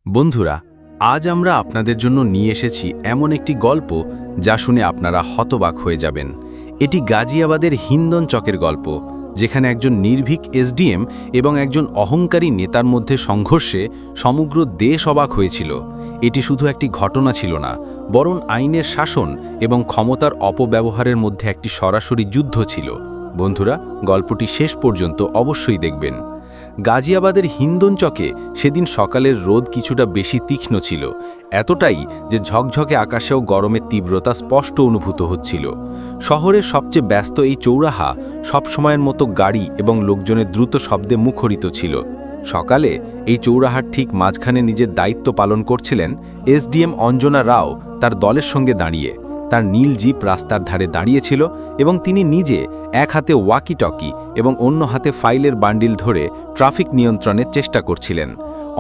বন্ধুরা, আজ আমরা আপনাদের জন্য নিয়ে এসেছি এমন একটি গল্প যা শুনে আপনারা হতবাক হয়ে যাবেন। এটি গাজিয়াবাদের হিন্দন চকের গল্প, যেখানে একজন নির্ভীক এসডিএম এবং একজন অহংকারী নেতার মধ্যে সংঘর্ষে সমগ্র দেশ অবাক হয়েছিল। এটি শুধু একটি ঘটনা ছিল না, বরং আইনের শাসন এবং ক্ষমতার অপব্যবহারের মধ্যে একটি সরাসরি যুদ্ধ ছিল। বন্ধুরা, গল্পটি শেষ পর্যন্ত অবশ্যই দেখবেন। গাজিয়াবাদের হিন্দন চকে সেদিন সকালের রোদ কিছুটা বেশি তীক্ষ্ণ ছিল, এতটাই যে ঝকঝকে আকাশেও গরমের তীব্রতা স্পষ্ট অনুভূত হচ্ছিল। শহরের সবচেয়ে ব্যস্ত এই চৌরাহা সবসময়ের মতো গাড়ি এবং লোকজনের দ্রুত শব্দে মুখরিত ছিল। সকালে এই চৌরাহার ঠিক মাঝখানে নিজের দায়িত্ব পালন করছিলেন এসডিএম অঞ্জনা রাও তার দলের সঙ্গে দাঁড়িয়ে। তার নীল জিপ রাস্তার ধারে দাঁড়িয়েছিল এবং তিনি নিজে এক হাতে ওয়াকি টকি এবং অন্য হাতে ফাইলের বান্ডিল ধরে ট্রাফিক নিয়ন্ত্রণের চেষ্টা করছিলেন।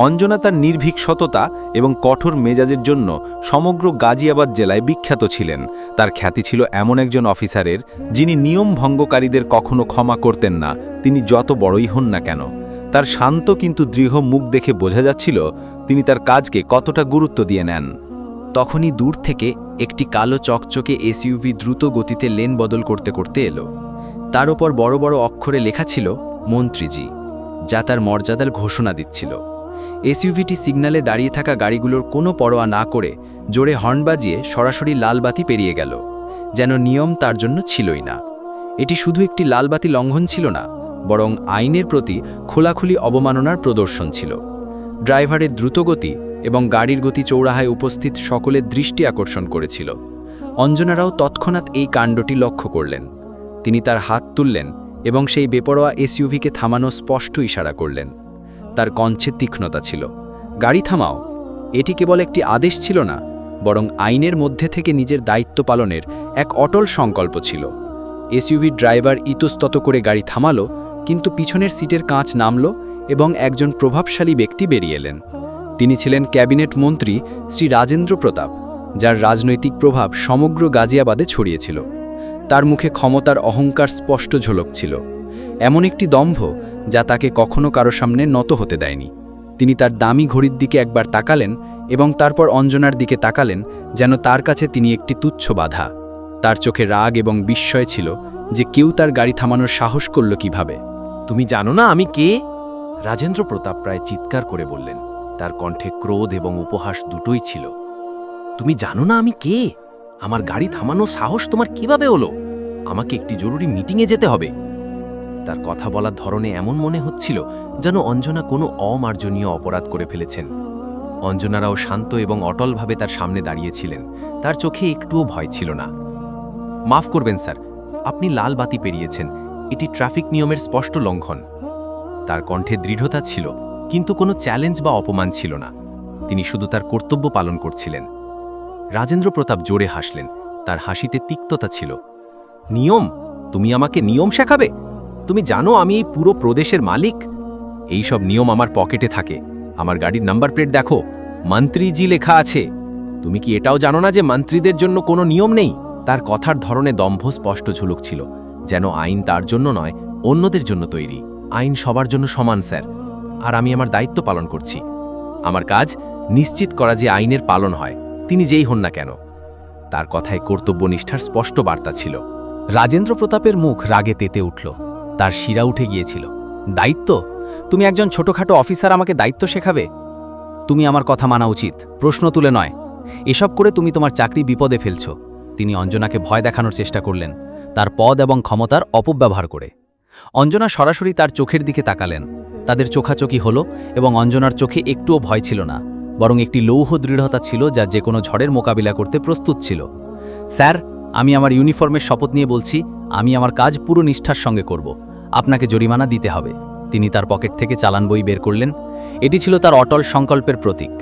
অঞ্জনা তার নির্ভীক সততা এবং কঠোর মেজাজের জন্য সমগ্র গাজিয়াবাদ জেলায় বিখ্যাত ছিলেন। তার খ্যাতি ছিল এমন একজন অফিসারের, যিনি নিয়ম ভঙ্গকারীদের কখনো ক্ষমা করতেন না, তিনি যত বড়ই হন না কেন। তার শান্ত কিন্তু দৃঢ় মুখ দেখে বোঝা যাচ্ছিল তিনি তার কাজকে কতটা গুরুত্ব দিয়ে নেন। তখনই দূর থেকে একটি কালো চকচকে এসইউভি দ্রুত গতিতে লেন বদল করতে করতে এলো। তার ওপর বড় বড় অক্ষরে লেখা ছিল মন্ত্রীজি, যা তার মর্যাদার ঘোষণা দিচ্ছিল। এসইউভিটি সিগন্যালে দাঁড়িয়ে থাকা গাড়িগুলোর কোনো পরোয়া না করে জোরে হর্ন বাজিয়ে সরাসরি লালবাতি পেরিয়ে গেল, যেন নিয়ম তার জন্য ছিলই না। এটি শুধু একটি লালবাতি লঙ্ঘন ছিল না, বরং আইনের প্রতি খোলাখুলি অবমাননার প্রদর্শন ছিল। ড্রাইভারের দ্রুতগতি এবং গাড়ির গতি চৌরাহায় উপস্থিত সকলের দৃষ্টি আকর্ষণ করেছিল। অঞ্জনারাও তৎক্ষণাৎ এই কাণ্ডটি লক্ষ্য করলেন। তিনি তার হাত তুললেন এবং সেই বেপরোয়া এসইউভিকে থামানো স্পষ্ট ইশারা করলেন। তার কণ্ঠে তীক্ষ্ণতা ছিল। গাড়ি থামাও। এটি কেবল একটি আদেশ ছিল না, বরং আইনের মধ্যে থেকে নিজের দায়িত্ব পালনের এক অটল সংকল্প ছিল। এসইউভির ড্রাইভার ইতস্তত করে গাড়ি থামালো, কিন্তু পিছনের সিটের কাঁচ নামল এবং একজন প্রভাবশালী ব্যক্তি বেরিয়ে এলেন। তিনি ছিলেন ক্যাবিনেট মন্ত্রী শ্রী রাজেন্দ্র প্রতাপ, যার রাজনৈতিক প্রভাব সমগ্র গাজিয়াবাদে ছড়িয়েছিল। তার মুখে ক্ষমতার অহংকার স্পষ্ট ঝলক ছিল, এমন একটি দম্ভ যা তাকে কখনো কারো সামনে নত হতে দেয়নি। তিনি তার দামি ঘড়ির দিকে একবার তাকালেন এবং তারপর অঞ্জনার দিকে তাকালেন, যেন তার কাছে তিনি একটি তুচ্ছ বাধা। তার চোখে রাগ এবং বিস্ময় ছিল যে কেউ তার গাড়ি থামানোর সাহস করল কিভাবে। তুমি জানো না আমি কে? রাজেন্দ্র প্রতাপ প্রায় চিৎকার করে বললেন। তার কণ্ঠে ক্রোধ এবং উপহাস দুটোই ছিল। তুমি জানো না আমি কে? আমার গাড়ি থামানোর সাহস তোমার কিভাবে হলো? আমাকে একটি জরুরি মিটিংয়ে যেতে হবে। তার কথা বলার ধরনে এমন মনে হচ্ছিল যেন অঞ্জনা কোনো অমার্জনীয় অপরাধ করে ফেলেছেন। অঞ্জনারাও শান্ত এবং অটলভাবে তার সামনে দাঁড়িয়েছিলেন। তার চোখে একটুও ভয় ছিল না। মাফ করবেন স্যার, আপনি লাল বাতি পেরিয়েছেন, এটি ট্রাফিক নিয়মের স্পষ্ট লঙ্ঘন। তার কণ্ঠে দৃঢ়তা ছিল, কিন্তু কোনো চ্যালেঞ্জ বা অপমান ছিল না। তিনি শুধু তার কর্তব্য পালন করছিলেন। রাজেন্দ্র প্রতাপ জোরে হাসলেন, তার হাসিতে তিক্ততা ছিল। নিয়ম? তুমি আমাকে নিয়ম শেখাবে? তুমি জানো আমি এই পুরো প্রদেশের মালিক। এই সব নিয়ম আমার পকেটে থাকে। আমার গাড়ির নাম্বার প্লেট দেখো, মন্ত্রীজি লেখা আছে। তুমি কি এটাও জানো না যে মন্ত্রীদের জন্য কোনো নিয়ম নেই? তার কথার ধরনে দম্ভ স্পষ্ট ঝুলুক ছিল, যেন আইন তার জন্য নয়, অন্যদের জন্য তৈরি। আইন সবার জন্য সমান স্যার, আর আমি আমার দায়িত্ব পালন করছি। আমার কাজ নিশ্চিত করা যে আইনের পালন হয়, তিনি যেই হন না কেন। তার কথায় কর্তব্যনিষ্ঠার স্পষ্ট বার্তা ছিল। রাজেন্দ্র প্রতাপের মুখ রাগে তেতে উঠল, তার শিরা উঠে গিয়েছিল। দায়িত্ব? তুমি একজন ছোটখাটো অফিসার আমাকে দায়িত্ব শেখাবে? তুমি আমার কথা মানা উচিত, প্রশ্ন তুলে নয়। এসব করে তুমি তোমার চাকরি বিপদে ফেলছ। তিনি অঞ্জনাকে ভয় দেখানোর চেষ্টা করলেন, তার পদ এবং ক্ষমতার অপব্যবহার করে। অঞ্জনা সরাসরি তার চোখের দিকে তাকালেন। তাদের চোখাচোখি হলো এবং অঞ্জনার চোখে একটুও ভয় ছিল না, বরং একটি লৌহ দৃঢ়তা ছিল যা যে কোনো ঝড়ের মোকাবিলা করতে প্রস্তুত ছিল। স্যার, আমি আমার ইউনিফর্মের শপথ নিয়ে বলছি, আমি আমার কাজ পুরো নিষ্ঠার সঙ্গে করব। আপনাকে জরিমানা দিতে হবে। তিনি তার পকেট থেকে চালান বই বের করলেন। এটি ছিল তার অটল সংকল্পের প্রতীক।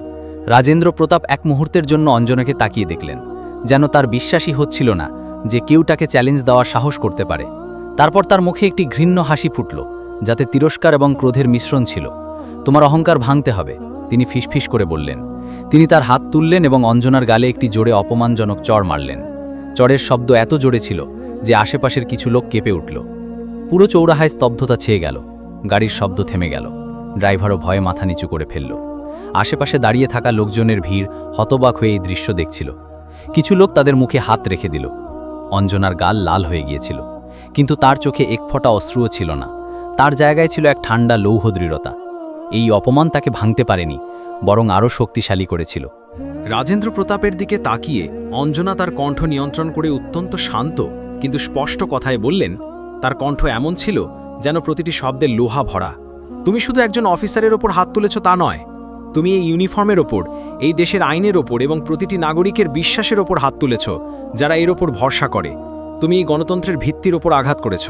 রাজেন্দ্র প্রতাপ এক মুহূর্তের জন্য অঞ্জনাকে তাকিয়ে দেখলেন, যেন তার বিশ্বাসই হচ্ছিল না যে কেউ তাকে চ্যালেঞ্জ দেওয়ার সাহস করতে পারে। তারপর তার মুখে একটি ঘৃণ্য হাসি ফুটল, যাতে তিরস্কার এবং ক্রোধের মিশ্রণ ছিল। তোমার অহংকার ভাঙতে হবে, তিনি ফিসফিস করে বললেন। তিনি তার হাত তুললেন এবং অঞ্জনার গালে একটি জোরে অপমানজনক চড় মারলেন। চড়ের শব্দ এত জোরে ছিল যে আশেপাশের কিছু লোক কেঁপে উঠল। পুরো চৌরাহায় স্তব্ধতা ছেয়ে গেল। গাড়ির শব্দ থেমে গেল। ড্রাইভারও ভয়ে মাথা নিচু করে ফেলল। আশেপাশে দাঁড়িয়ে থাকা লোকজনের ভিড় হতবাক হয়ে এই দৃশ্য দেখছিল। কিছু লোক তাদের মুখে হাত রেখে দিল। অঞ্জনার গাল লাল হয়ে গিয়েছিল, কিন্তু তার চোখে এক ফোঁটা অশ্রুও ছিল না। তার জায়গায় ছিল এক ঠান্ডা লৌহ দৃঢ়তা। এই অপমান তাকে ভাঙতে পারেনি, বরং আরও শক্তিশালী করেছিল। রাজেন্দ্র প্রতাপের দিকে তাকিয়ে অঞ্জনা তার কণ্ঠ নিয়ন্ত্রণ করে অত্যন্ত শান্ত কিন্তু স্পষ্ট কথায় বললেন। তার কণ্ঠ এমন ছিল যেন প্রতিটি শব্দে লোহা ভরা। তুমি শুধু একজন অফিসারের ওপর হাত তুলেছ তা নয়, তুমি এই ইউনিফর্মের ওপর, এই দেশের আইনের ওপর এবং প্রতিটি নাগরিকের বিশ্বাসের ওপর হাত তুলেছ, যারা এর ওপর ভরসা করে। তুমি এই গণতন্ত্রের ভিত্তির ওপর আঘাত করেছ।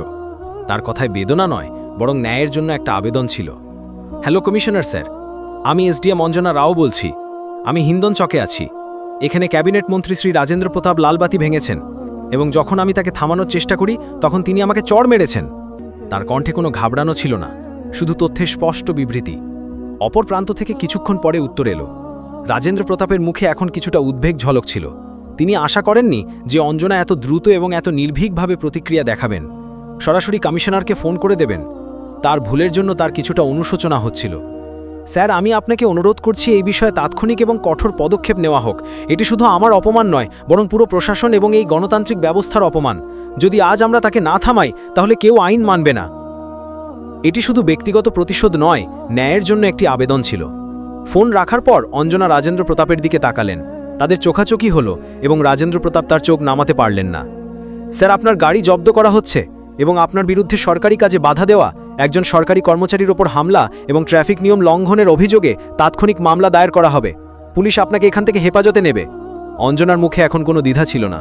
তার কথায় বেদনা নয়, বরং ন্যায়ের জন্য একটা আবেদন ছিল। হ্যালো কমিশনার স্যার, আমি এসডিএম অঞ্জনা রাও বলছি। আমি হিন্দন চকে আছি। এখানে ক্যাবিনেট মন্ত্রী শ্রী রাজেন্দ্র প্রতাপ লালবাতি ভেঙেছেন, এবং যখন আমি তাকে থামানোর চেষ্টা করি তখন তিনি আমাকে চড় মেরেছেন। তার কণ্ঠে কোনো ঘাবড়ানো ছিল না, শুধু তথ্যের স্পষ্ট বিবৃতি। অপর প্রান্ত থেকে কিছুক্ষণ পরে উত্তর এলো। রাজেন্দ্র প্রতাপের মুখে এখন কিছুটা উদ্বেগ ঝলক ছিল। তিনি আশা করেননি যে অঞ্জনা এত দ্রুত এবং এত নির্ভীকভাবে প্রতিক্রিয়া দেখাবেন। সরাসরি কমিশনারকে ফোন করে দেবেন। তার ভুলের জন্য তার কিছুটা অনুশোচনা হচ্ছিল। স্যার, আমি আপনাকে অনুরোধ করছি এই বিষয়ে তাৎক্ষণিক এবং কঠোর পদক্ষেপ নেওয়া হোক। এটি শুধু আমার অপমান নয়, বরং পুরো প্রশাসন এবং এই গণতান্ত্রিক ব্যবস্থার অপমান। যদি আজ আমরা তাকে না থামাই তাহলে কেউ আইন মানবে না। এটি শুধু ব্যক্তিগত প্রতিশোধ নয়, ন্যায়ের জন্য একটি আবেদন ছিল। ফোন রাখার পর অঞ্জনা রাজেন্দ্র প্রতাপের দিকে তাকালেন। তাদের চোখাচোখি হলো এবং রাজেন্দ্র প্রতাপ তার চোখ নামাতে পারলেন না। স্যার, আপনার গাড়ি জব্দ করা হচ্ছে এবং আপনার বিরুদ্ধে সরকারি কাজে বাধা দেওয়া, একজন সরকারি কর্মচারীর ওপর হামলা এবং ট্রাফিক নিয়ম লঙ্ঘনের অভিযোগে তাৎক্ষণিক মামলা দায়ের করা হবে। পুলিশ আপনাকে এখান থেকে হেফাজতে নেবে। অঞ্জনার মুখে এখন কোনো দ্বিধা ছিল না।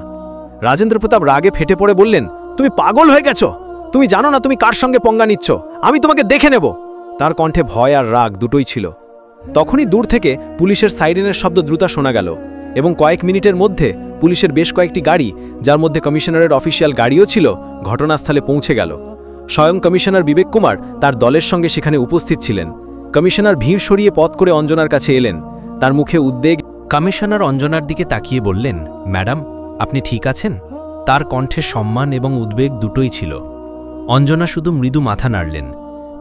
রাজেন্দ্র প্রতাপ রাগে ফেটে পড়ে বললেন, তুমি পাগল হয়ে গেছো? তুমি জানো না তুমি কার সঙ্গে পঙ্গা নিচ্ছ? আমি তোমাকে দেখে নেব। তার কণ্ঠে ভয় আর রাগ দুটোই ছিল। তখনই দূর থেকে পুলিশের সাইরেনের শব্দ দ্রুত শোনা গেল এবং কয়েক মিনিটের মধ্যে পুলিশের বেশ কয়েকটি গাড়ি, যার মধ্যে কমিশনারের অফিসিয়াল গাড়িও ছিল, ঘটনাস্থলে পৌঁছে গেল। স্বয়ং কমিশনার বিবেক কুমার তার দলের সঙ্গে সেখানে উপস্থিত ছিলেন। কমিশনার ভিড় সরিয়ে পথ করে অঞ্জনার কাছে এলেন। তার মুখে উদ্বেগ। কমিশনার অঞ্জনার দিকে তাকিয়ে বললেন, ম্যাডাম, আপনি ঠিক আছেন? তার কণ্ঠে সম্মান এবং উদ্বেগ দুটোই ছিল। অঞ্জনা শুধু মৃদু মাথা নাড়লেন।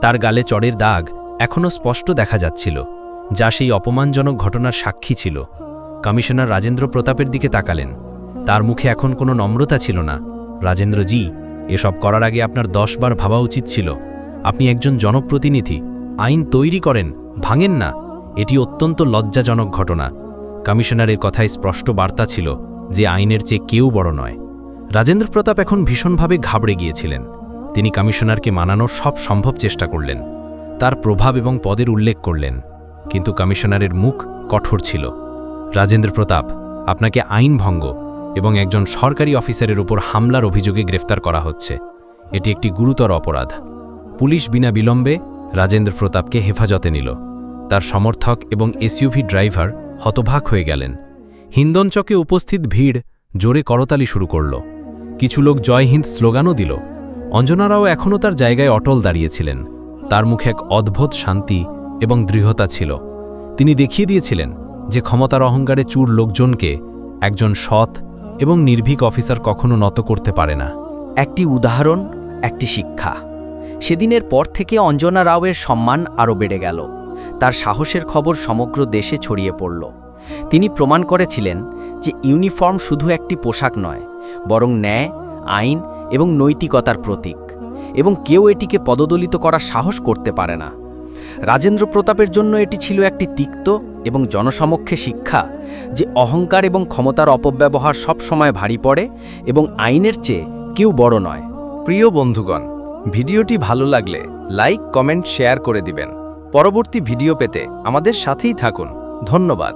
তার গালে চড়ের দাগ এখনও স্পষ্ট দেখা যাচ্ছিল, যা সেই অপমানজনক ঘটনার সাক্ষী ছিল। কমিশনার রাজেন্দ্র প্রতাপের দিকে তাকালেন। তার মুখে এখন কোনো নম্রতা ছিল না। রাজেন্দ্রজি, এসব করার আগে আপনার 10 বার ভাবা উচিত ছিল। আপনি একজন জনপ্রতিনিধি, আইন তৈরি করেন, ভাঙেন না। এটি অত্যন্ত লজ্জাজনক ঘটনা। কমিশনারের কথায় স্পষ্ট বার্তা ছিল যে আইনের চেয়ে কেউ বড় নয়। রাজেন্দ্র প্রতাপ এখন ভীষণভাবে ঘাবড়ে গিয়েছিলেন। তিনি কমিশনারকে মানানোর সব সম্ভব চেষ্টা করলেন, তার প্রভাব এবং পদের উল্লেখ করলেন, কিন্তু কমিশনারের মুখ কঠোর ছিল। রাজেন্দ্র প্রতাপ, আপনাকে আইন ভঙ্গ এবং একজন সরকারি অফিসারের উপর হামলার অভিযোগে গ্রেফতার করা হচ্ছে। এটি একটি গুরুতর অপরাধ। পুলিশ বিনা বিলম্বে রাজেন্দ্র প্রতাপকে হেফাজতে নিল। তার সমর্থক এবং এসইউভি ড্রাইভার হতবাক হয়ে গেলেন। হিন্দন চকে উপস্থিত ভিড় জোরে করতালি শুরু করল। কিছু লোক জয় হিন্দ স্লোগানও দিল। অঞ্জনারাও এখনও তার জায়গায় অটল দাঁড়িয়েছিলেন। তার মুখে এক অদ্ভুত শান্তি এবং দৃঢ়তা ছিল। তিনি দেখিয়ে দিয়েছিলেন যে ক্ষমতার অহংকারে চূড় লোকজনকে একজন সৎ এবং নির্ভীক অফিসার কখনো নত করতে পারে না। একটি উদাহরণ, একটি শিক্ষা। সেদিনের পর থেকে অঞ্জনা রাওয়ের সম্মান আরও বেড়ে গেল। তার সাহসের খবর সমগ্র দেশে ছড়িয়ে পড়ল। তিনি প্রমাণ করেছিলেন যে ইউনিফর্ম শুধু একটি পোশাক নয়, বরং ন্যায়, আইন এবং নৈতিকতার প্রতীক, এবং কেউ এটিকে পদদলিত করার সাহস করতে পারে না। রাজেন্দ্র প্রতাপের জন্য এটি ছিল একটি তিক্ত এবং জনসমক্ষে শিক্ষা যে অহংকার এবং ক্ষমতার অপব্যবহার সব সময় ভারী পড়ে এবং আইনের চেয়ে কেউ বড় নয়। প্রিয় বন্ধুগণ, ভিডিওটি ভালো লাগলে লাইক, কমেন্ট, শেয়ার করে দিবেন। পরবর্তী ভিডিও পেতে আমাদের সাথেই থাকুন। ধন্যবাদ।